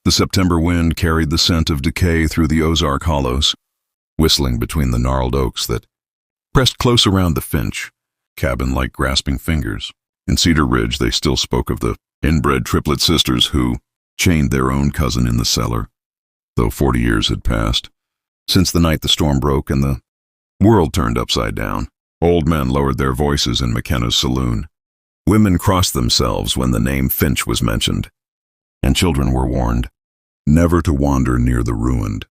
The September wind carried the scent of decay through the Ozark hollows, whistling between the gnarled oaks that pressed close around the Finch cabin like grasping fingers. In Cedar Ridge, they still spoke of the inbred Triplet sisters who chained their own cousin in the cellar, though 40 years had passed since the night the storm broke and the world turned upside down. Old men lowered their voices in McKenna's saloon. Women crossed themselves when the name Finch was mentioned, and children were warned never to wander near the ruined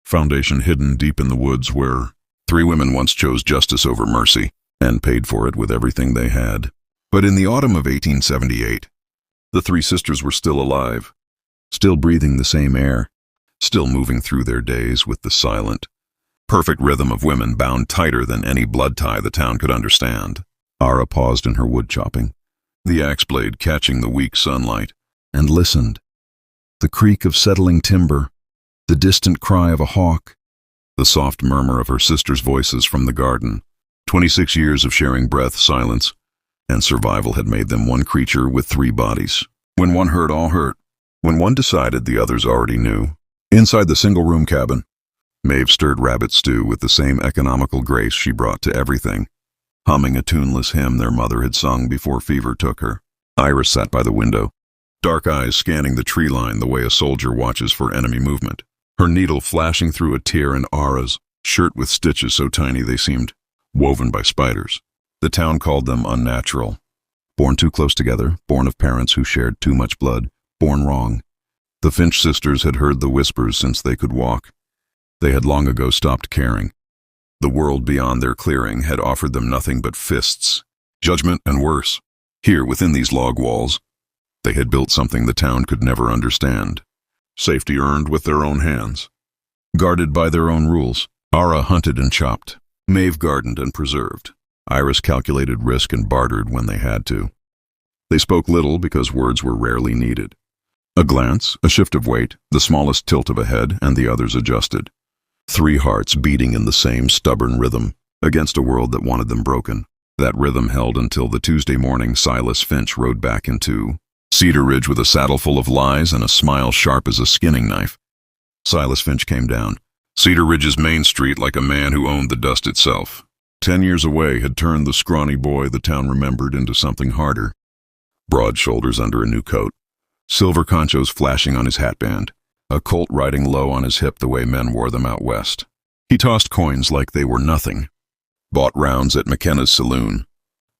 foundation hidden deep in the woods where 3 women once chose justice over mercy and paid for it with everything they had. But in the autumn of 1878, the 3 sisters were still alive, still breathing the same air, still moving through their days with the silent, perfect rhythm of women bound tighter than any blood tie the town could understand. Ara paused in her wood chopping, the axe blade catching the weak sunlight, and listened. The creak of settling timber, the distant cry of a hawk, the soft murmur of her sisters' voices from the garden. 26 years of sharing breath, silence, and survival had made them one creature with 3 bodies. When one hurt, all hurt. When one decided, the others already knew. Inside the single-room cabin, Maeve stirred rabbit stew with the same economical grace she brought to everything, humming a tuneless hymn their mother had sung before fever took her. Iris sat by the window, dark eyes scanning the tree line the way a soldier watches for enemy movement, her needle flashing through a tear in Ara's shirt with stitches so tiny they seemed woven by spiders. The town called them unnatural. Born too close together, born of parents who shared too much blood, born wrong. The Finch sisters had heard the whispers since they could walk. They had long ago stopped caring. The world beyond their clearing had offered them nothing but fists, judgment, and worse. Here, within these log walls, they had built something the town could never understand. Safety earned with their own hands, guarded by their own rules. Ara hunted and chopped. Maeve gardened and preserved. Iris calculated risk and bartered when they had to. They spoke little because words were rarely needed. A glance, a shift of weight, the smallest tilt of a head, and the others adjusted. 3 hearts beating in the same stubborn rhythm, against a world that wanted them broken. That rhythm held until the Tuesday morning Silas Finch rode back into Cedar Ridge with a saddle full of lies and a smile sharp as a skinning knife. Silas Finch came down Cedar Ridge's main street like a man who owned the dust itself. 10 years away had turned the scrawny boy the town remembered into something harder. Broad shoulders under a new coat, silver conchos flashing on his hatband, a colt riding low on his hip the way men wore them out west. He tossed coins like they were nothing, bought rounds at McKenna's saloon,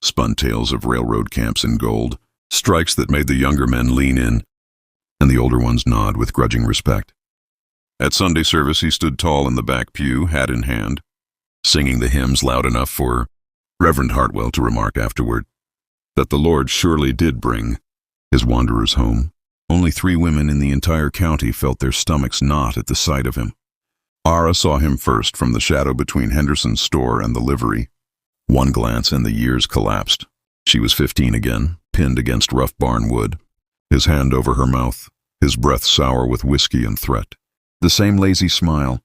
spun tales of railroad camps in gold, strikes that made the younger men lean in, and the older ones nod with grudging respect. At Sunday service he stood tall in the back pew, hat in hand, singing the hymns loud enough for Reverend Hartwell to remark afterward that the Lord surely did bring his wanderers home. Only 3 women in the entire county felt their stomachs knot at the sight of him. Ara saw him first from the shadow between Henderson's store and the livery. One glance and the years collapsed. She was 15 again, pinned against rough barn wood, his hand over her mouth, his breath sour with whiskey and threat. The same lazy smile,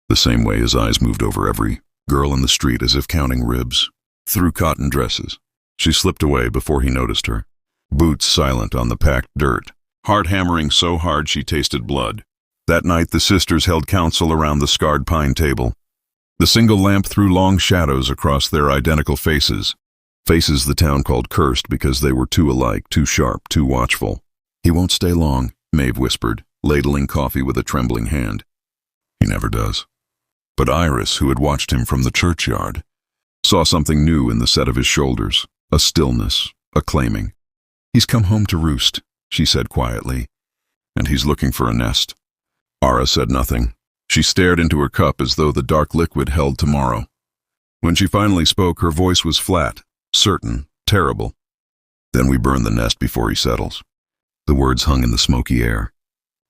the same way his eyes moved over every girl in the street as if counting ribs, through cotton dresses. She slipped away before he noticed her, boots silent on the packed dirt, heart hammering so hard she tasted blood. That night the sisters held council around the scarred pine table. The single lamp threw long shadows across their identical faces, faces the town called cursed because they were too alike, too sharp, too watchful. "He won't stay long," Maeve whispered, ladling coffee with a trembling hand. "He never does." But Iris, who had watched him from the churchyard, saw something new in the set of his shoulders, a stillness, a claiming. "He's come home to roost," she said quietly, "and he's looking for a nest." Ara said nothing. She stared into her cup as though the dark liquid held tomorrow. When she finally spoke, her voice was flat, certain, terrible. "Then we burn the nest before he settles." The words hung in the smoky air.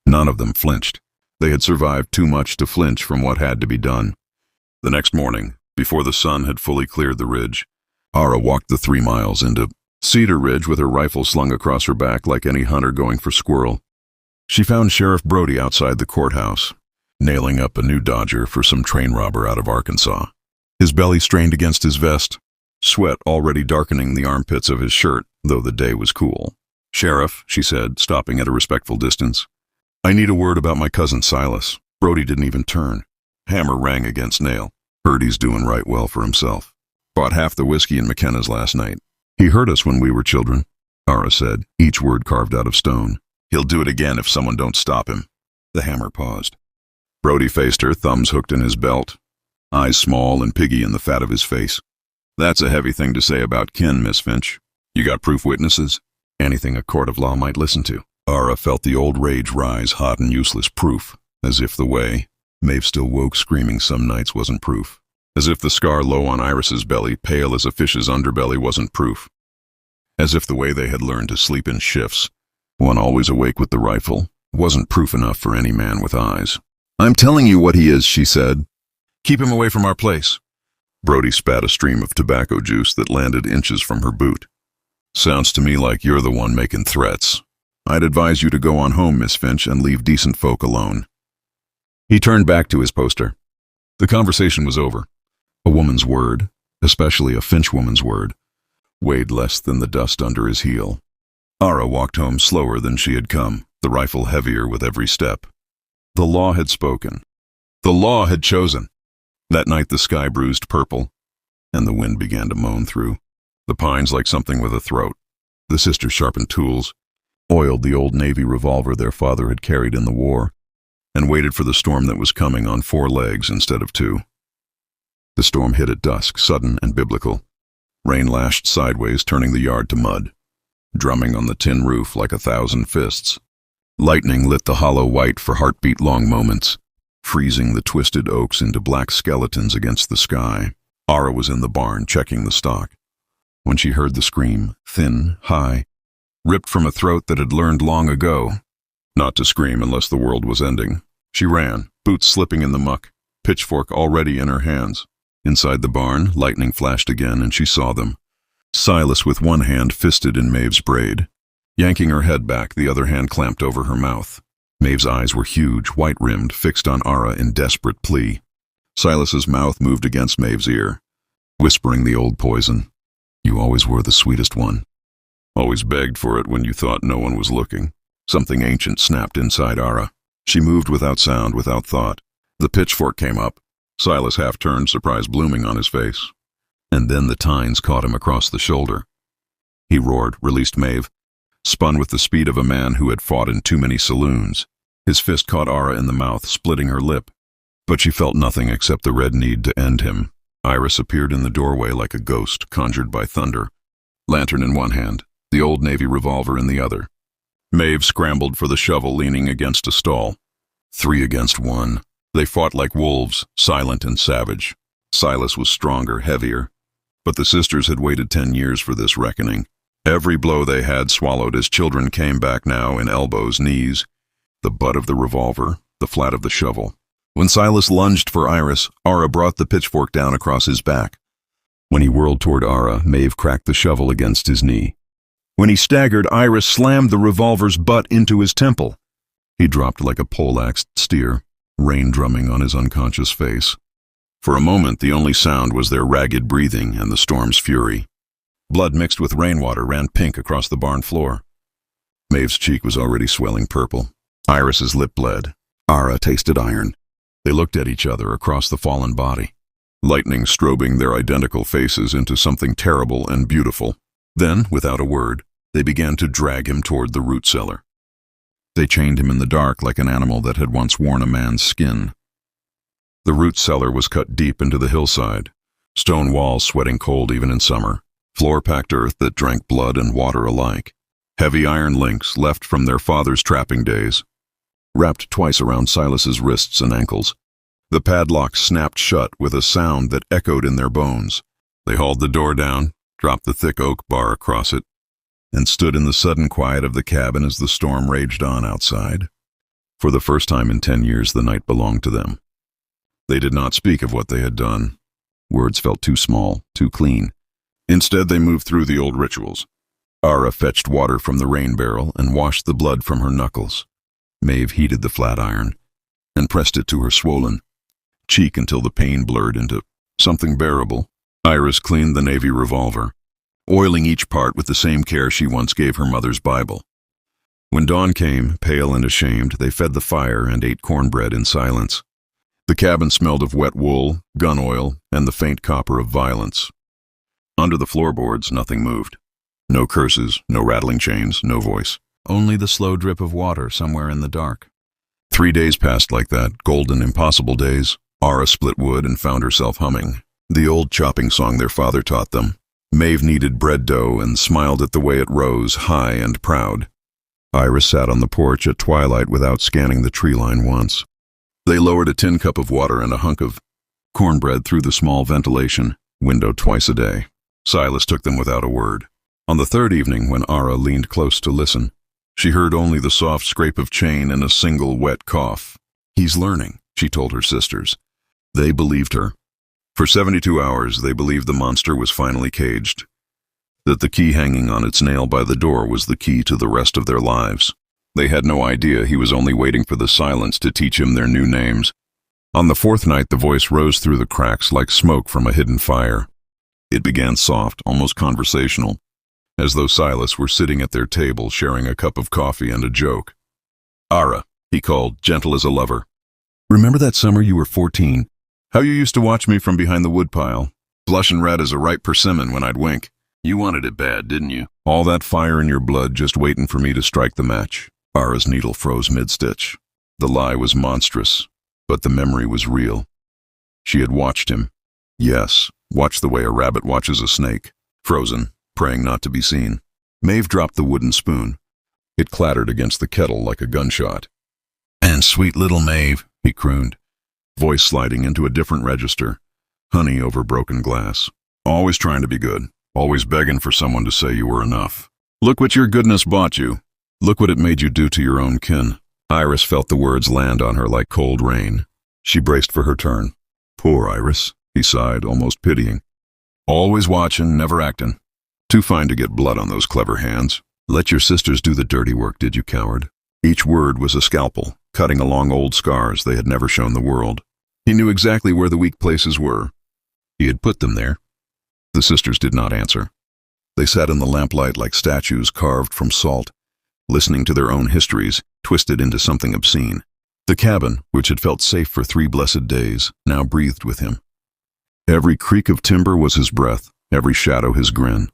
None of them flinched. They had survived too much to flinch from what had to be done. The next morning, before the sun had fully cleared the ridge, Ara walked the 3 miles into Cedar Ridge with her rifle slung across her back like any hunter going for squirrel. She found Sheriff Brody outside the courthouse, nailing up a new Dodger for some train robber out of Arkansas. His belly strained against his vest, sweat already darkening the armpits of his shirt, though the day was cool. "Sheriff," she said, stopping at a respectful distance, I need a word about my cousin Silas. Brody didn't even turn. Hammer rang against nail. Heard he's doing right well for himself. Bought half the whiskey in McKenna's last night. He hurt us when we were children, Ara said, each word carved out of stone. He'll do it again if someone don't stop him. The hammer paused. Brody faced her, thumbs hooked in his belt, eyes small and piggy in the fat of his face. That's a heavy thing to say about kin, Miss Finch. You got proof witnesses? Anything a court of law might listen to. Ara felt the old rage rise, hot and useless proof, as if the way Maeve still woke screaming some nights wasn't proof. As if the scar low on Iris's belly, pale as a fish's underbelly, wasn't proof. As if the way they had learned to sleep in shifts, one always awake with the rifle, wasn't proof enough for any man with eyes. I'm telling you what he is, she said. Keep him away from our place. Brody spat a stream of tobacco juice that landed inches from her boot. Sounds to me like you're the one making threats. I'd advise you to go on home, Miss Finch, and leave decent folk alone. He turned back to his poster. The conversation was over. A woman's word, especially a Finch woman's word, weighed less than the dust under his heel. Ara walked home slower than she had come, the rifle heavier with every step. The law had spoken. The law had chosen. That night the sky bruised purple, and the wind began to moan through the pines like something with a throat. The sisters sharpened tools, oiled the old Navy revolver their father had carried in the war, and waited for the storm that was coming on 4 legs instead of 2. The storm hit at dusk, sudden and biblical. Rain lashed sideways, turning the yard to mud, drumming on the tin roof like 1,000 fists. Lightning lit the hollow white for heartbeat-long moments, freezing the twisted oaks into black skeletons against the sky. Ara was in the barn, checking the stock, when she heard the scream, thin, high, ripped from a throat that had learned long ago not to scream unless the world was ending. She ran, boots slipping in the muck, pitchfork already in her hands. Inside the barn, lightning flashed again, and she saw them. Silas with one hand fisted in Maeve's braid. Yanking her head back, the other hand clamped over her mouth. Maeve's eyes were huge, white-rimmed, fixed on Ara in desperate plea. Silas's mouth moved against Maeve's ear, whispering the old poison. You always were the sweetest one. Always begged for it when you thought no one was looking. Something ancient snapped inside Ara. She moved without sound, without thought. The pitchfork came up. Silas half-turned, surprise blooming on his face. And then the tines caught him across the shoulder. He roared, released Maeve, spun with the speed of a man who had fought in too many saloons. His fist caught Ara in the mouth, splitting her lip. But she felt nothing except the red need to end him. Iris appeared in the doorway like a ghost conjured by thunder. Lantern in one hand, the old Navy revolver in the other. Maeve scrambled for the shovel, leaning against a stall. 3 against 1. They fought like wolves, silent and savage. Silas was stronger, heavier. But the sisters had waited 10 years for this reckoning. Every blow they had swallowed as children came back now in elbows, knees, the butt of the revolver, the flat of the shovel. When Silas lunged for Iris, Ara brought the pitchfork down across his back. When he whirled toward Ara, Maeve cracked the shovel against his knee. When he staggered, Iris slammed the revolver's butt into his temple. He dropped like a poleaxed steer, rain drumming on his unconscious face. For a moment, the only sound was their ragged breathing and the storm's fury. Blood mixed with rainwater ran pink across the barn floor. Maeve's cheek was already swelling purple. Iris's lip bled. Ara tasted iron. They looked at each other across the fallen body, lightning strobing their identical faces into something terrible and beautiful. Then, without a word, they began to drag him toward the root cellar. They chained him in the dark like an animal that had once worn a man's skin. The root cellar was cut deep into the hillside, stone walls sweating cold even in summer, floor-packed earth that drank blood and water alike. Heavy iron links left from their father's trapping days, wrapped twice around Silas's wrists and ankles. The padlock snapped shut with a sound that echoed in their bones. They hauled the door down, dropped the thick oak bar across it, and stood in the sudden quiet of the cabin as the storm raged on outside. For the first time in 10 years, the night belonged to them. They did not speak of what they had done. Words felt too small, too clean. Instead, they moved through the old rituals. Ara fetched water from the rain barrel and washed the blood from her knuckles. Maeve heated the flat iron and pressed it to her swollen cheek until the pain blurred into something bearable. Iris cleaned the Navy revolver, oiling each part with the same care she once gave her mother's Bible. When dawn came, pale and ashamed, they fed the fire and ate cornbread in silence. The cabin smelled of wet wool, gun oil, and the faint copper of violence. Under the floorboards, nothing moved. No curses, no rattling chains, no voice. Only the slow drip of water somewhere in the dark. 3 days passed like that, golden, impossible days. Ara split wood and found herself humming the old chopping song their father taught them. Maeve kneaded bread dough and smiled at the way it rose, high and proud. Iris sat on the porch at twilight without scanning the tree line once. They lowered a tin cup of water and a hunk of cornbread through the small ventilation window twice a day. Silas took them without a word. On the third evening, when Ara leaned close to listen, she heard only the soft scrape of chain and a single wet cough. "He's learning," she told her sisters. They believed her. For 72 hours, they believed the monster was finally caged, that the key hanging on its nail by the door was the key to the rest of their lives. They had no idea he was only waiting for the silence to teach him their new names. On the fourth night, the voice rose through the cracks like smoke from a hidden fire. It began soft, almost conversational, as though Silas were sitting at their table sharing a cup of coffee and a joke. "Ara," he called, gentle as a lover. "Remember that summer you were 14? How you used to watch me from behind the woodpile, blushing red as a ripe persimmon when I'd wink? You wanted it bad, didn't you? All that fire in your blood just waiting for me to strike the match." Ara's needle froze mid-stitch. The lie was monstrous, but the memory was real. She had watched him. Yes, watched the way a rabbit watches a snake, frozen, praying not to be seen. Maeve dropped the wooden spoon. It clattered against the kettle like a gunshot. "And sweet little Maeve," he crooned, voice sliding into a different register, honey over broken glass. "Always trying to be good, always begging for someone to say you were enough. Look what your goodness bought you. Look what it made you do to your own kin." Iris felt the words land on her like cold rain. She braced for her turn. "Poor Iris," he sighed, almost pitying. "Always watching, never acting. Too fine to get blood on those clever hands. Let your sisters do the dirty work, did you, coward?" Each word was a scalpel, cutting along old scars they had never shown the world. He knew exactly where the weak places were. He had put them there. The sisters did not answer. They sat in the lamplight like statues carved from salt, listening to their own histories, twisted into something obscene. The cabin, which had felt safe for 3 blessed days, now breathed with him. Every creak of timber was his breath, every shadow his grin.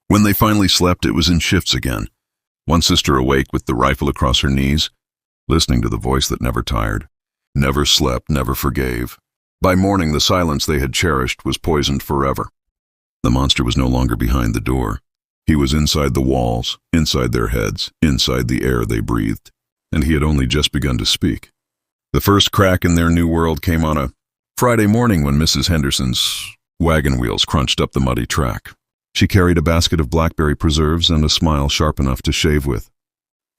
When they finally slept, it was in shifts again. One sister awake with the rifle across her knees, listening to the voice that never tired, never slept, never forgave. By morning, the silence they had cherished was poisoned forever. The monster was no longer behind the door. He was inside the walls, inside their heads, inside the air they breathed, and he had only just begun to speak. The first crack in their new world came on a Friday morning when Mrs. Henderson's wagon wheels crunched up the muddy track. She carried a basket of blackberry preserves and a smile sharp enough to shave with.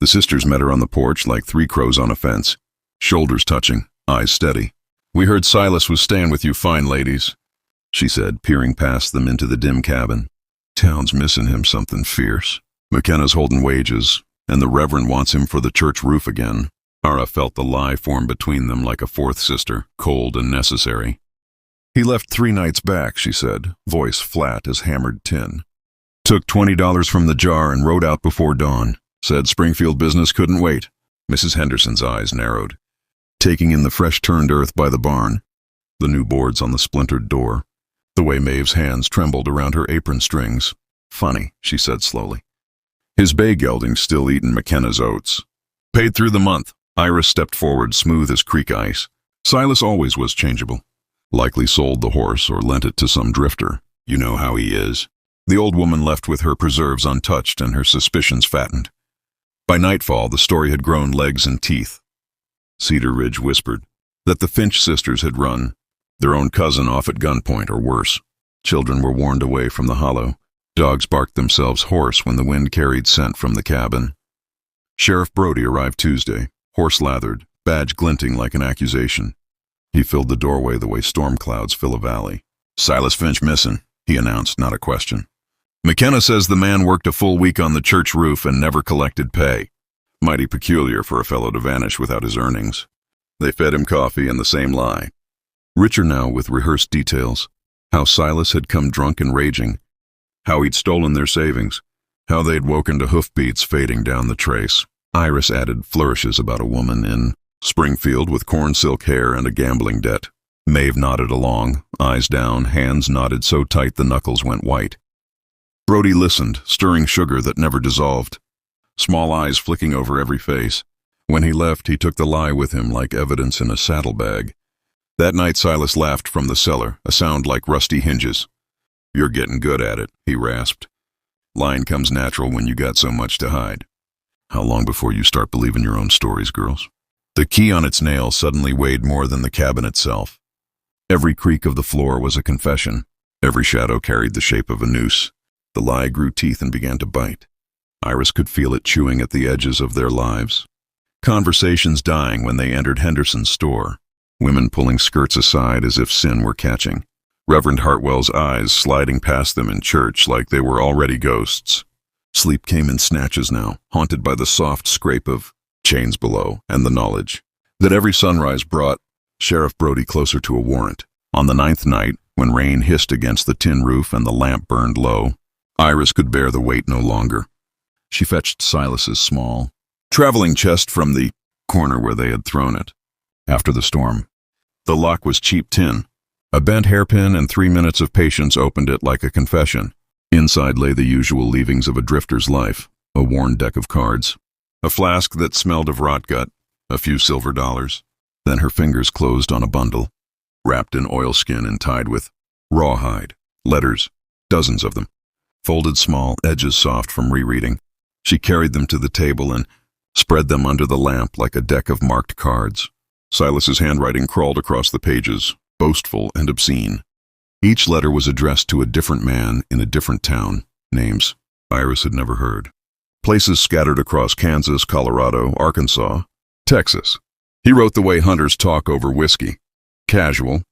The sisters met her on the porch like 3 crows on a fence, shoulders touching, eyes steady. "We heard Silas was staying with you fine ladies," she said, peering past them into the dim cabin. "Town's missing him something fierce. McKenna's holding wages, and the Reverend wants him for the church roof again." Ara felt the lie form between them like a fourth sister, cold and necessary. "He left 3 nights back," she said, voice flat as hammered tin. "Took $20 from the jar and rode out before dawn. Said Springfield business couldn't wait." Mrs. Henderson's eyes narrowed, taking in the fresh-turned earth by the barn, the new boards on the splintered door, the way Maeve's hands trembled around her apron strings. "Funny," she said slowly. "His bay gelding's still eating McKenna's oats. Paid through the month." Iris stepped forward, smooth as creek ice. "Silas always was changeable. Likely sold the horse or lent it to some drifter. You know how he is." The old woman left with her preserves untouched and her suspicions fattened. By nightfall, the story had grown legs and teeth. Cedar Ridge whispered that the Finch sisters had run, their own cousin off at gunpoint or worse. Children were warned away from the hollow. Dogs barked themselves hoarse when the wind carried scent from the cabin. Sheriff Brody arrived Tuesday, horse-lathered, badge glinting like an accusation. He filled the doorway the way storm clouds fill a valley. "Silas Finch missing," he announced, not a question. "McKenna says the man worked a full week on the church roof and never collected pay. Mighty peculiar for a fellow to vanish without his earnings. They fed him coffee and the same lie." Richer now with rehearsed details. How Silas had come drunk and raging. How he'd stolen their savings. How they'd woken to hoofbeats fading down the trace. Iris added flourishes about a woman in Springfield with corn silk hair and a gambling debt. Maeve nodded along, eyes down, hands knotted so tight the knuckles went white. Brody listened, stirring sugar that never dissolved, small eyes flicking over every face. When he left, he took the lie with him like evidence in a saddlebag. That night Silas laughed from the cellar, a sound like rusty hinges. "You're getting good at it," he rasped. "Lying comes natural when you got so much to hide. How long before you start believing your own stories, girls?" The key on its nail suddenly weighed more than the cabin itself. Every creak of the floor was a confession. Every shadow carried the shape of a noose. The lie grew teeth and began to bite. Iris could feel it chewing at the edges of their lives. Conversations dying when they entered Henderson's store. Women pulling skirts aside as if sin were catching. Reverend Hartwell's eyes sliding past them in church like they were already ghosts. Sleep came in snatches now, haunted by the soft scrape of chains below and the knowledge that every sunrise brought Sheriff Brody closer to a warrant. On the 9th night, when rain hissed against the tin roof and the lamp burned low, Iris could bear the weight no longer. She fetched Silas's small traveling chest from the corner where they had thrown it after the storm. The lock was cheap tin. A bent hairpin and 3 minutes of patience opened it like a confession. Inside lay the usual leavings of a drifter's life, a worn deck of cards, a flask that smelled of rot gut, a few silver dollars. Then her fingers closed on a bundle, wrapped in oilskin and tied with rawhide, letters, dozens of them, folded small, edges soft from rereading. She carried them to the table and spread them under the lamp like a deck of marked cards. Silas's handwriting crawled across the pages, boastful and obscene. Each letter was addressed to a different man in a different town, names Iris had never heard. Places scattered across Kansas, Colorado, Arkansas, Texas. He wrote the way hunters talk over whiskey. Casual,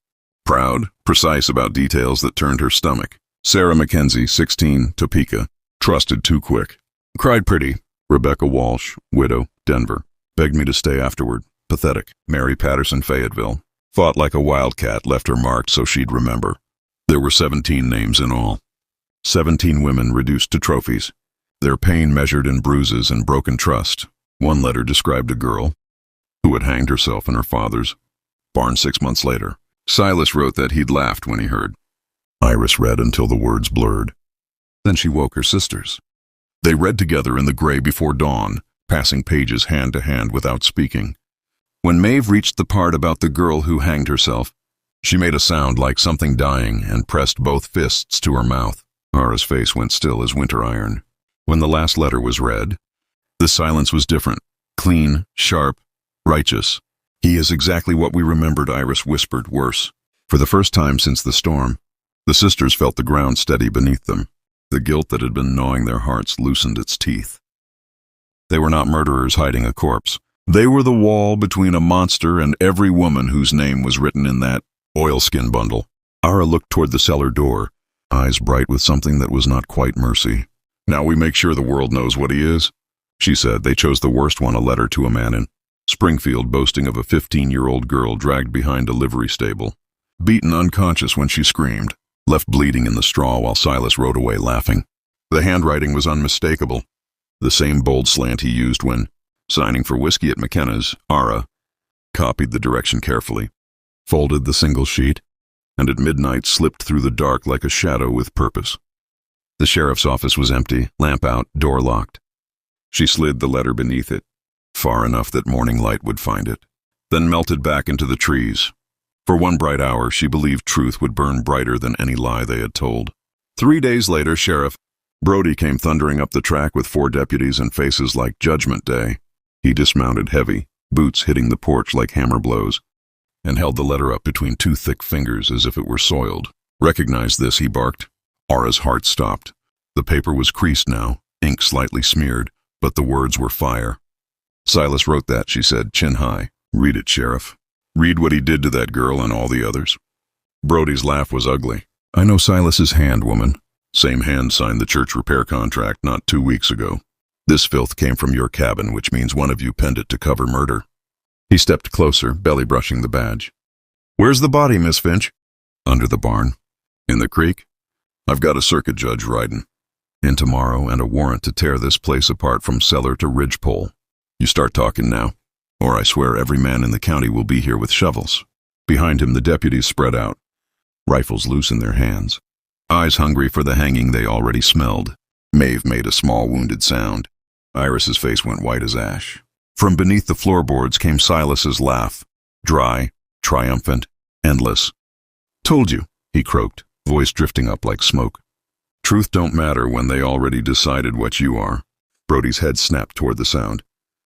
proud, precise about details that turned her stomach. Sarah Mackenzie, 16, Topeka. Trusted too quick. Cried pretty. Rebecca Walsh, widow, Denver. Begged me to stay afterward. Pathetic. Mary Patterson, Fayetteville. Fought like a wildcat, left her marked so she'd remember. There were 17 names in all. 17 women reduced to trophies. Their pain measured in bruises and broken trust. One letter described a girl who had hanged herself in her father's barn 6 months later. Silas wrote that he'd laughed when he heard. Iris read until the words blurred. Then she woke her sisters. They read together in the gray before dawn, passing pages hand to hand without speaking. When Maeve reached the part about the girl who hanged herself, she made a sound like something dying and pressed both fists to her mouth. Ara's face went still as winter iron. When the last letter was read, the silence was different, clean, sharp, righteous. "He is exactly what we remembered," Iris whispered, worse. For the first time since the storm, the sisters felt the ground steady beneath them. The guilt that had been gnawing their hearts loosened its teeth. They were not murderers hiding a corpse. They were the wall between a monster and every woman whose name was written in that oilskin bundle. Ara looked toward the cellar door, eyes bright with something that was not quite mercy. "Now we make sure the world knows what he is," she said. They chose the worst one, a letter to a man in Springfield boasting of a 15-year-old girl dragged behind a livery stable, beaten unconscious when she screamed, left bleeding in the straw while Silas rode away laughing. The handwriting was unmistakable, the same bold slant he used when signing for whiskey at McKenna's. Ara copied the direction carefully, folded the single sheet, and at midnight slipped through the dark like a shadow with purpose. The sheriff's office was empty, lamp out, door locked. She slid the letter beneath it, far enough that morning light would find it, then melted back into the trees. For one bright hour, she believed truth would burn brighter than any lie they had told. 3 days later, Sheriff Brody came thundering up the track with 4 deputies and faces like Judgment Day. He dismounted heavy, boots hitting the porch like hammer blows, and held the letter up between 2 thick fingers as if it were soiled. "Recognize this," he barked. Ara's heart stopped. The paper was creased now, ink slightly smeared, but the words were fire. "Silas wrote that," she said, chin high. "Read it, Sheriff. Read what he did to that girl and all the others." Brody's laugh was ugly. "I know Silas's hand, woman. Same hand signed the church repair contract not 2 weeks ago. This filth came from your cabin, which means one of you penned it to cover murder." He stepped closer, belly brushing the badge. "Where's the body, Miss Finch?" "Under the barn. In the creek. I've got a circuit judge riding in tomorrow and a warrant to tear this place apart from cellar to ridgepole." You start talking now, or I swear every man in the county will be here with shovels. Behind him, the deputies spread out, rifles loose in their hands, eyes hungry for the hanging they already smelled. Maeve made a small wounded sound. Iris's face went white as ash. From beneath the floorboards came Silas's laugh, dry, triumphant, endless. "Told you," he croaked, voice drifting up like smoke. "Truth don't matter when they already decided what you are." Brody's head snapped toward the sound.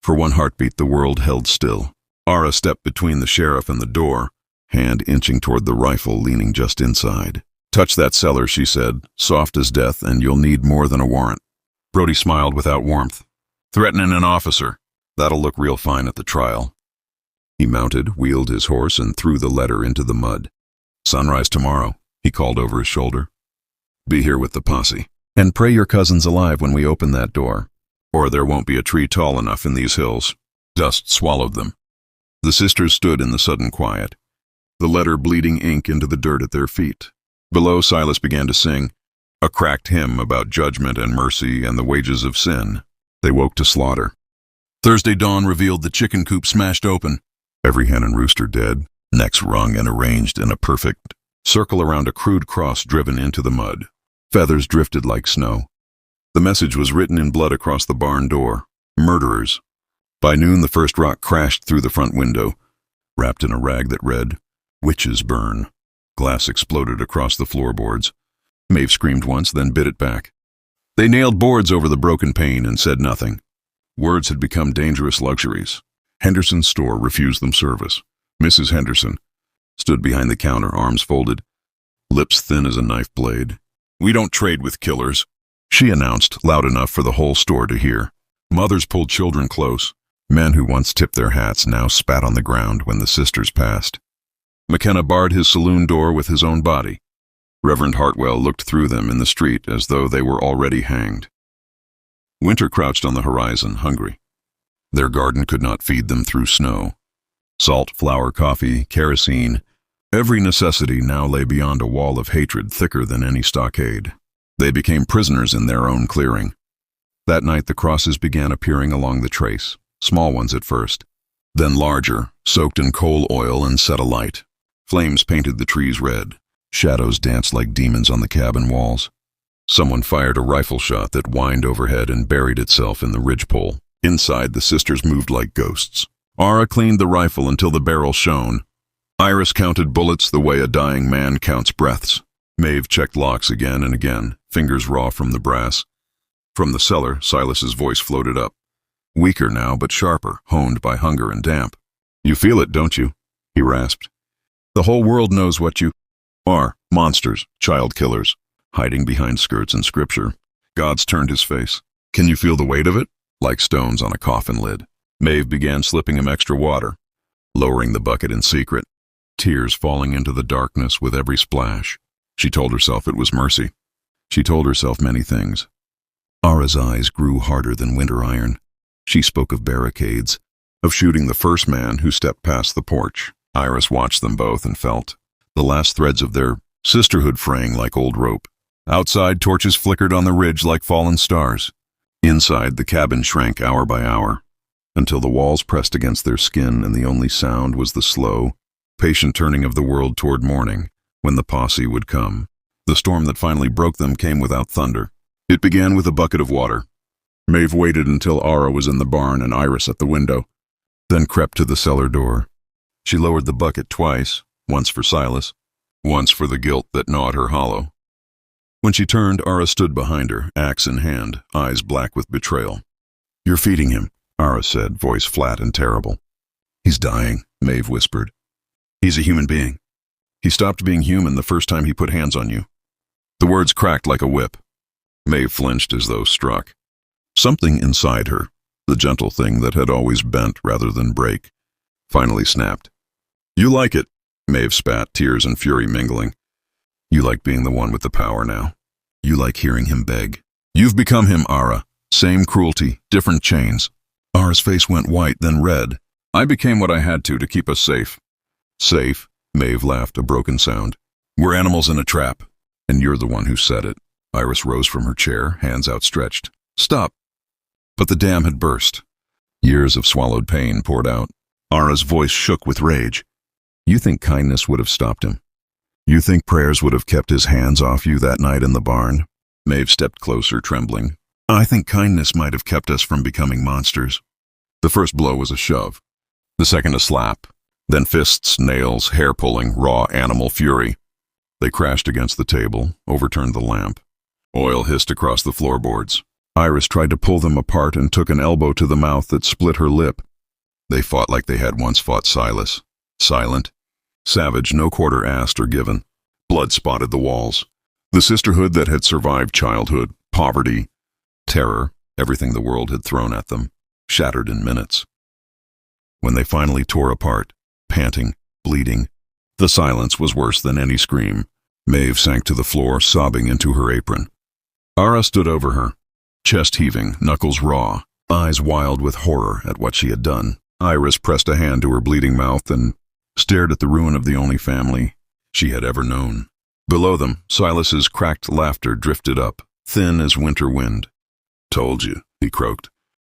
For one heartbeat, the world held still. Ara stepped between the sheriff and the door, hand inching toward the rifle leaning just inside. "Touch that cellar," she said, soft as death, "and you'll need more than a warrant." Brody smiled without warmth. "Threatening an officer. That'll look real fine at the trial." He mounted, wheeled his horse, and threw the letter into the mud. "Sunrise tomorrow," he called over his shoulder. "Be here with the posse. And pray your cousin's alive when we open that door, or there won't be a tree tall enough in these hills." Dust swallowed them. The sisters stood in the sudden quiet, the letter bleeding ink into the dirt at their feet. Below, Silas began to sing, a cracked hymn about judgment and mercy and the wages of sin. They woke to slaughter. Thursday dawn revealed the chicken coop smashed open. Every hen and rooster dead, necks wrung and arranged in a perfect circle around a crude cross driven into the mud. Feathers drifted like snow. The message was written in blood across the barn door. Murderers. By noon, the first rock crashed through the front window, wrapped in a rag that read, "Witches burn." Glass exploded across the floorboards. Maeve screamed once, then bit it back. They nailed boards over the broken pane and said nothing. Words had become dangerous luxuries. Henderson's store refused them service. Mrs. Henderson stood behind the counter, arms folded, lips thin as a knife blade. "We don't trade with killers," she announced, loud enough for the whole store to hear. Mothers pulled children close. Men who once tipped their hats now spat on the ground when the sisters passed. McKenna barred his saloon door with his own body. Reverend Hartwell looked through them in the street as though they were already hanged. Winter crouched on the horizon, hungry. Their garden could not feed them through snow. Salt, flour, coffee, kerosene, every necessity now lay beyond a wall of hatred thicker than any stockade. They became prisoners in their own clearing. That night the crosses began appearing along the trace, small ones at first, then larger, soaked in coal oil and set alight. Flames painted the trees red. Shadows danced like demons on the cabin walls. Someone fired a rifle shot that whined overhead and buried itself in the ridgepole. Inside, the sisters moved like ghosts. Ara cleaned the rifle until the barrel shone. Iris counted bullets the way a dying man counts breaths. Maeve checked locks again and again, fingers raw from the brass. From the cellar, Silas's voice floated up. Weaker now, but sharper, honed by hunger and damp. "You feel it, don't you?" he rasped. "The whole world knows what you are. Monsters, child killers, hiding behind skirts and scripture." God's turned his face. "Can you feel the weight of it?" Like stones on a coffin lid. Maeve began slipping him extra water, lowering the bucket in secret, tears falling into the darkness with every splash. She told herself it was mercy. She told herself many things. Ara's eyes grew harder than winter iron. She spoke of barricades, of shooting the first man who stepped past the porch. Iris watched them both and felt the last threads of their sisterhood fraying like old rope. Outside, torches flickered on the ridge like fallen stars. Inside, the cabin shrank hour by hour, until the walls pressed against their skin and the only sound was the slow, patient turning of the world toward morning, when the posse would come. The storm that finally broke them came without thunder. It began with a bucket of water. Maeve waited until Ara was in the barn and Iris at the window, then crept to the cellar door. She lowered the bucket twice, once for Silas, once for the guilt that gnawed her hollow. When she turned, Ara stood behind her, axe in hand, eyes black with betrayal. "You're feeding him," Ara said, voice flat and terrible. "He's dying," Maeve whispered. "He's a human being. He stopped being human the first time he put hands on you." The words cracked like a whip. Maeve flinched as though struck. Something inside her, the gentle thing that had always bent rather than break, finally snapped. "You like it," Maeve spat, tears and fury mingling. "You like being the one with the power now. You like hearing him beg. You've become him, Ara. Same cruelty, different chains." Ara's face went white, then red. "I became what I had to keep us safe." "Safe?" Maeve laughed, a broken sound. "We're animals in a trap, and you're the one who set it." Iris rose from her chair, hands outstretched. "Stop." But the dam had burst. Years of swallowed pain poured out. Ara's voice shook with rage. You think kindness would have stopped him? You think prayers would have kept his hands off you that night in the barn? Maeve stepped closer, trembling. I think kindness might have kept us from becoming monsters. The first blow was a shove. The second a slap. Then fists, nails, hair-pulling, raw animal fury. They crashed against the table, overturned the lamp. Oil hissed across the floorboards. Iris tried to pull them apart and took an elbow to the mouth that split her lip. They fought like they had once fought Silas. Silent. Savage, no quarter asked or given. Blood spotted the walls. The sisterhood that had survived childhood, poverty, terror, everything the world had thrown at them, shattered in minutes. When they finally tore apart, panting, bleeding, the silence was worse than any scream. Maeve sank to the floor, sobbing into her apron. Ara stood over her, chest heaving, knuckles raw, eyes wild with horror at what she had done. Iris pressed a hand to her bleeding mouth and stared at the ruin of the only family she had ever known. Below them, Silas's cracked laughter drifted up, thin as winter wind. Told you, he croaked.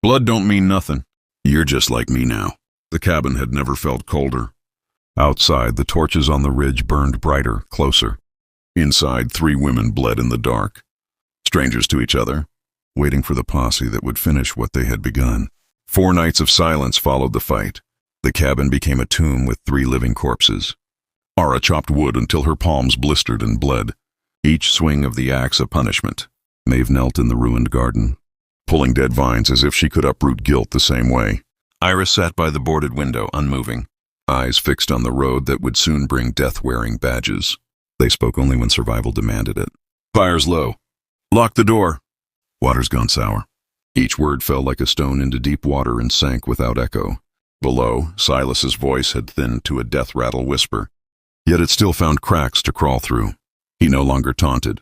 Blood don't mean nothing. You're just like me now. The cabin had never felt colder. Outside, the torches on the ridge burned brighter, closer. Inside, 3 women bled in the dark. Strangers to each other, waiting for the posse that would finish what they had begun. 4 nights of silence followed the fight. The cabin became a tomb with 3 living corpses. Ara chopped wood until her palms blistered and bled, each swing of the axe a punishment. Maeve knelt in the ruined garden, pulling dead vines as if she could uproot guilt the same way. Iris sat by the boarded window, unmoving, eyes fixed on the road that would soon bring death-wearing badges. They spoke only when survival demanded it. Fire's low. Lock the door. Water's gone sour. Each word fell like a stone into deep water and sank without echo. Below, Silas's voice had thinned to a death-rattle whisper. Yet it still found cracks to crawl through. He no longer taunted.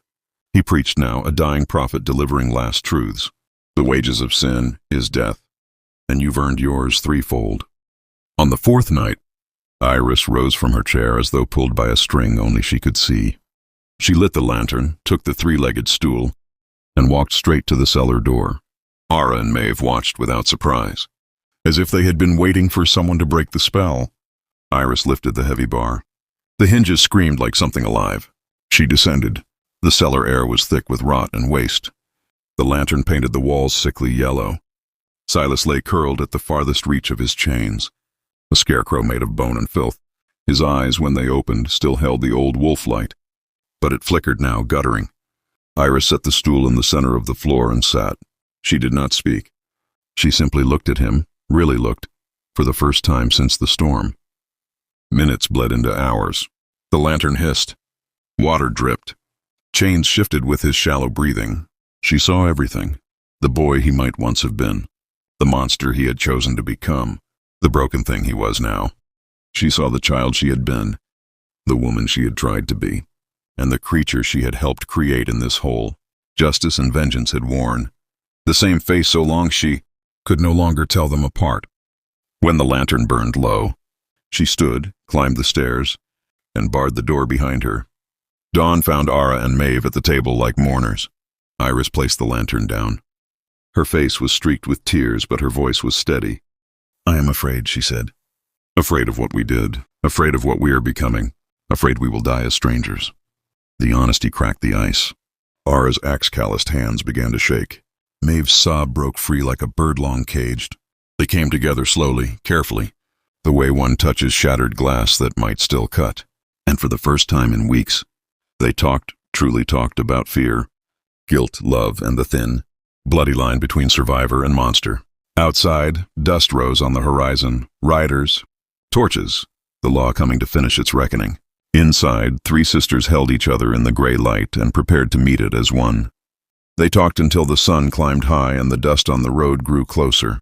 He preached now, a dying prophet delivering last truths. The wages of sin is death, and you've earned yours 3-fold. On the 4th night, Iris rose from her chair as though pulled by a string only she could see. She lit the lantern, took the 3-legged stool, and walked straight to the cellar door. Ara and Maeve watched without surprise, as if they had been waiting for someone to break the spell. Iris lifted the heavy bar. The hinges screamed like something alive. She descended. The cellar air was thick with rot and waste. The lantern painted the walls sickly yellow. Silas lay curled at the farthest reach of his chains, a scarecrow made of bone and filth. His eyes, when they opened, still held the old wolf light, but it flickered now, guttering. Iris set the stool in the center of the floor and sat. She did not speak. She simply looked at him, really looked, for the first time since the storm. Minutes bled into hours. The lantern hissed. Water dripped. Chains shifted with his shallow breathing. She saw everything. The boy he might once have been. The monster he had chosen to become. The broken thing he was now. She saw the child she had been. The woman she had tried to be. And the creature she had helped create in this hole. Justice and vengeance had worn. The same face so long she could no longer tell them apart. When the lantern burned low, she stood, climbed the stairs, and barred the door behind her. Dawn found Ara and Maeve at the table like mourners. Iris placed the lantern down. Her face was streaked with tears, but her voice was steady. I am afraid, she said. Afraid of what we did, afraid of what we are becoming, afraid we will die as strangers. The honesty cracked the ice. Ara's axe-calloused hands began to shake. Maeve's sob broke free like a bird long caged. They came together slowly, carefully, the way one touches shattered glass that might still cut. And for the first time in weeks, they talked, truly talked about fear, guilt, love, and the thin, bloody line between survivor and monster. Outside, dust rose on the horizon, riders, torches, the law coming to finish its reckoning. Inside, 3 sisters held each other in the gray light and prepared to meet it as one. They talked until the sun climbed high and the dust on the road grew closer.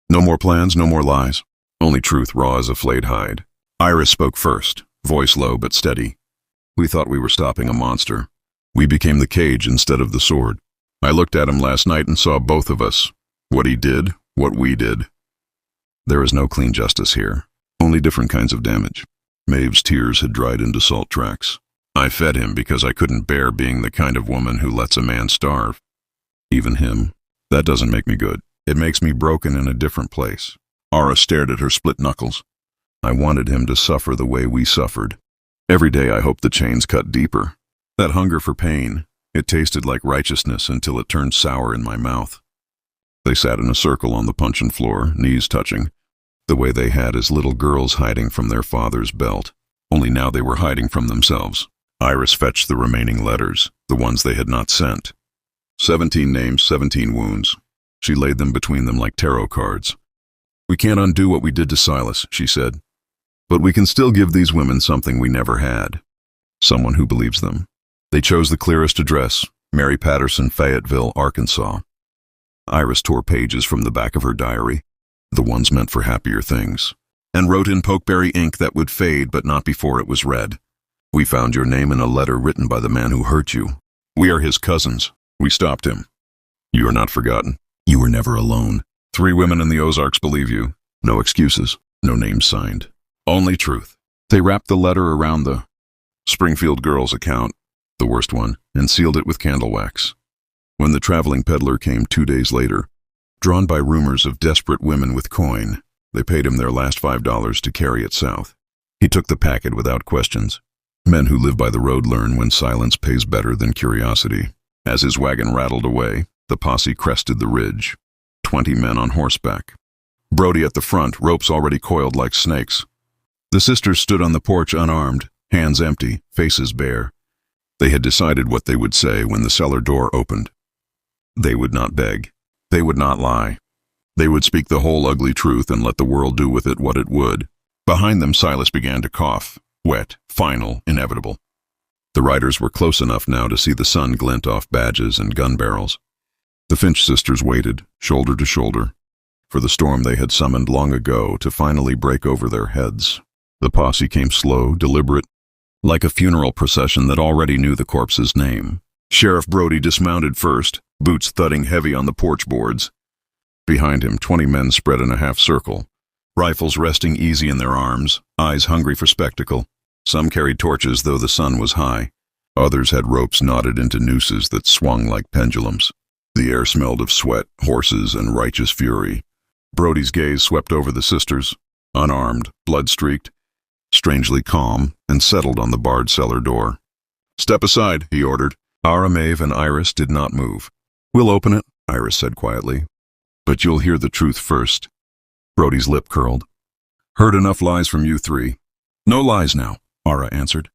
No more plans, no more lies. Only truth raw as a flayed hide. Iris spoke first, voice low but steady. We thought we were stopping a monster. We became the cage instead of the sword. I looked at him last night and saw both of us. What he did, what we did. There is no clean justice here, only different kinds of damage. Maeve's tears had dried into salt tracks. I fed him because I couldn't bear being the kind of woman who lets a man starve. Even him. That doesn't make me good. It makes me broken in a different place. Ara stared at her split knuckles. I wanted him to suffer the way we suffered. Every day I hoped the chains cut deeper. That hunger for pain, it tasted like righteousness until it turned sour in my mouth. They sat in a circle on the puncheon floor, knees touching, the way they had as little girls hiding from their father's belt. Only now they were hiding from themselves. Iris fetched the remaining letters, the ones they had not sent. 17 names, 17 wounds. She laid them between them like tarot cards. We can't undo what we did to Silas, she said. But we can still give these women something we never had. Someone who believes them. They chose the clearest address, Mary Patterson, Fayetteville, Arkansas. Iris tore pages from the back of her diary, the ones meant for happier things, and wrote in pokeberry ink that would fade but not before it was read. We found your name in a letter written by the man who hurt you. We are his cousins. We stopped him. You are not forgotten. You were never alone. 3 women in the Ozarks believe you. No excuses. No names signed. Only truth. They wrapped the letter around the Springfield girls' account, the worst one, and sealed it with candle wax. When the traveling peddler came 2 days later, drawn by rumors of desperate women with coin, they paid him their last $5 to carry it south. He took the packet without questions. Men who live by the road learn when silence pays better than curiosity. As his wagon rattled away, the posse crested the ridge. 20 men on horseback. Brody at the front, ropes already coiled like snakes. The sisters stood on the porch unarmed, hands empty, faces bare. They had decided what they would say when the cellar door opened. They would not beg. They would not lie. They would speak the whole ugly truth and let the world do with it what it would. Behind them, Silas began to cough, wet, final, inevitable. The riders were close enough now to see the sun glint off badges and gun barrels. The Finch sisters waited, shoulder to shoulder, for the storm they had summoned long ago to finally break over their heads. The posse came slow, deliberate, like a funeral procession that already knew the corpse's name. Sheriff Brody dismounted first, boots thudding heavy on the porch boards. Behind him, 20 men spread in a half circle, rifles resting easy in their arms, eyes hungry for spectacle. Some carried torches, though the sun was high. Others had ropes knotted into nooses that swung like pendulums. The air smelled of sweat, horses, and righteous fury. Brody's gaze swept over the sisters, unarmed, blood-streaked, strangely calm, and settled on the barred cellar door. "Step aside," he ordered. Ara, Maeve, and Iris did not move. "We'll open it," Iris said quietly. "But you'll hear the truth first." Brody's lip curled. "Heard enough lies from you 3. No lies now," Ara answered.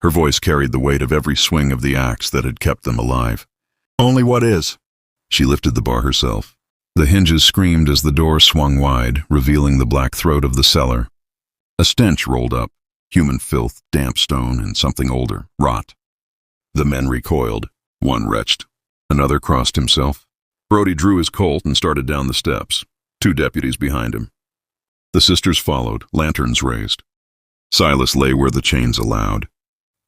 Her voice carried the weight of every swing of the axe that had kept them alive. "Only what is?" She lifted the bar herself. The hinges screamed as the door swung wide, revealing the black throat of the cellar. A stench rolled up, human filth, damp stone, and something older, rot. The men recoiled. One retched. Another crossed himself. Brody drew his Colt and started down the steps, 2 deputies behind him. The sisters followed, lanterns raised. Silas lay where the chains allowed,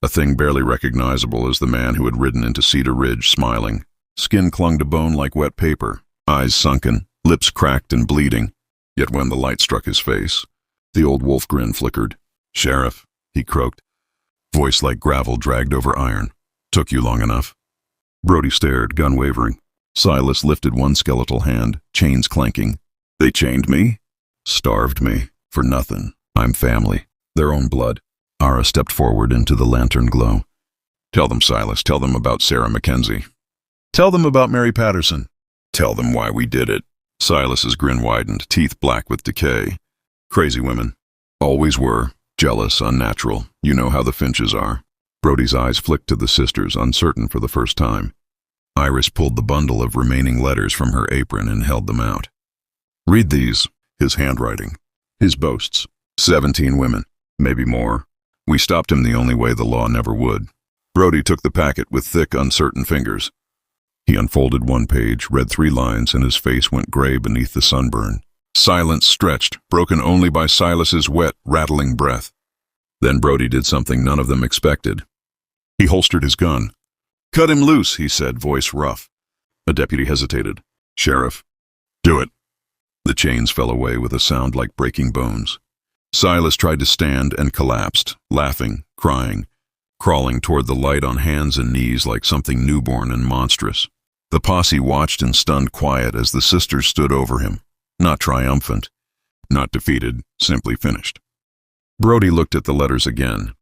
a thing barely recognizable as the man who had ridden into Cedar Ridge, smiling. Skin clung to bone like wet paper, eyes sunken, lips cracked and bleeding. Yet when the light struck his face, the old wolf grin flickered. "Sheriff," he croaked, voice like gravel dragged over iron. "Took you long enough." Brody stared, gun wavering. Silas lifted one skeletal hand, chains clanking. "They chained me?" "Starved me. For nothing. I'm family. Their own blood." Ara stepped forward into the lantern glow. "Tell them, Silas. Tell them about Sarah Mackenzie. Tell them about Mary Patterson. Tell them why we did it." Silas's grin widened, teeth black with decay. "Crazy women. Always were. Jealous, unnatural. You know how the Finches are." Brody's eyes flicked to the sisters, uncertain for the first time. Iris pulled the bundle of remaining letters from her apron and held them out. "Read these." His handwriting. His boasts. 17 women. Maybe more. We stopped him the only way the law never would. Brody took the packet with thick, uncertain fingers. He unfolded one page, read 3 lines, and his face went gray beneath the sunburn. Silence stretched, broken only by Silas's wet, rattling breath. Then Brody did something none of them expected. He holstered his gun. "Cut him loose," he said, voice rough. A deputy hesitated. "Sheriff." "Do it." The chains fell away with a sound like breaking bones. Silas tried to stand and collapsed, laughing, crying, crawling toward the light on hands and knees like something newborn and monstrous. The posse watched in stunned quiet as the sisters stood over him, not triumphant, not defeated, simply finished. Brody looked at the letters again,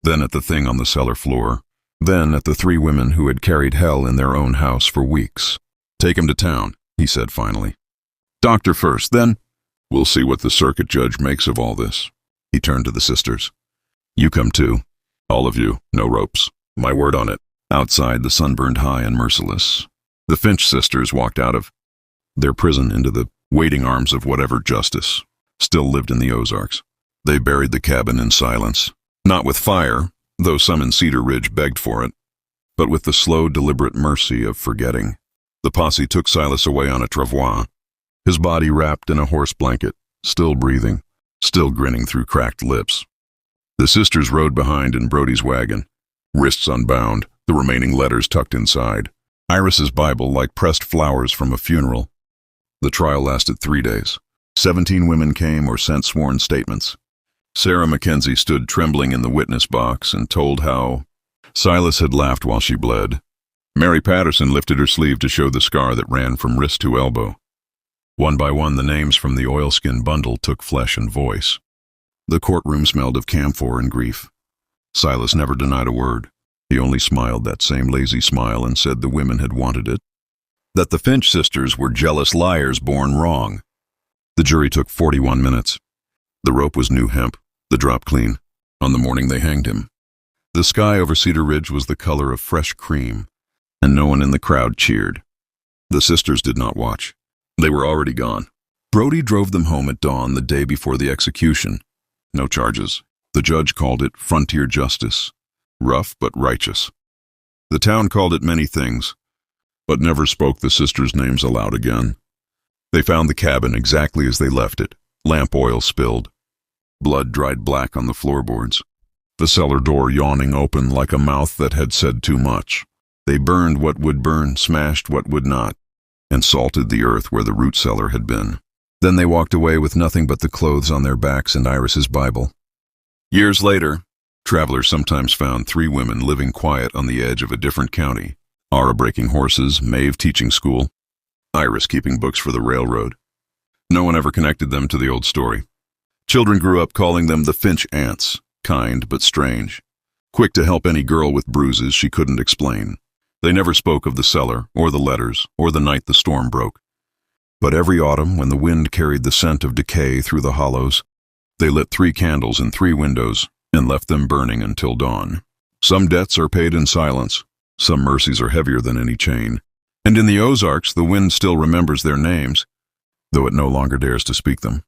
then at the thing on the cellar floor, then at the three women who had carried hell in their own house for weeks. "Take him to town," he said finally. "Doctor first, then we'll see what the circuit judge makes of all this." He turned to the sisters. "You come too. All of you, no ropes. My word on it." Outside, the sun burned high and merciless. The Finch sisters walked out of their prison into the waiting arms of whatever justice still lived in the Ozarks. They buried the cabin in silence, not with fire, though some in Cedar Ridge begged for it, but with the slow, deliberate mercy of forgetting. The posse took Silas away on a travois, his body wrapped in a horse blanket, still breathing, still grinning through cracked lips. The sisters rode behind in Brody's wagon, wrists unbound, the remaining letters tucked inside. Iris's Bible like pressed flowers from a funeral. The trial lasted 3 days. 17 women came or sent sworn statements. Sarah Mackenzie stood trembling in the witness box and told how Silas had laughed while she bled. Mary Patterson lifted her sleeve to show the scar that ran from wrist to elbow. One by one, the names from the oilskin bundle took flesh and voice. The courtroom smelled of camphor and grief. Silas never denied a word. He only smiled that same lazy smile and said the women had wanted it, that the Finch sisters were jealous liars born wrong. The jury took 41 minutes. The rope was new hemp, the drop clean, on the morning they hanged him. The sky over Cedar Ridge was the color of fresh cream, and no one in the crowd cheered. The sisters did not watch. They were already gone. Brody drove them home at dawn the day before the execution. No charges. The judge called it frontier justice, rough but righteous. The town called it many things, but never spoke the sisters' names aloud again. They found the cabin exactly as they left it, lamp oil spilled, blood dried black on the floorboards, the cellar door yawning open like a mouth that had said too much. They burned what would burn, smashed what would not, and salted the earth where the root cellar had been. Then they walked away with nothing but the clothes on their backs and Iris's Bible. Years later, travelers sometimes found 3 women living quiet on the edge of a different county. Ara breaking horses, Maeve teaching school, Iris keeping books for the railroad. No one ever connected them to the old story. Children grew up calling them the Finch aunts, kind but strange, quick to help any girl with bruises she couldn't explain. They never spoke of the cellar, or the letters, or the night the storm broke. But every autumn, when the wind carried the scent of decay through the hollows, they lit 3 candles in 3 windows and left them burning until dawn. Some debts are paid in silence. Some mercies are heavier than any chain. And in the Ozarks, the wind still remembers their names, though it no longer dares to speak them.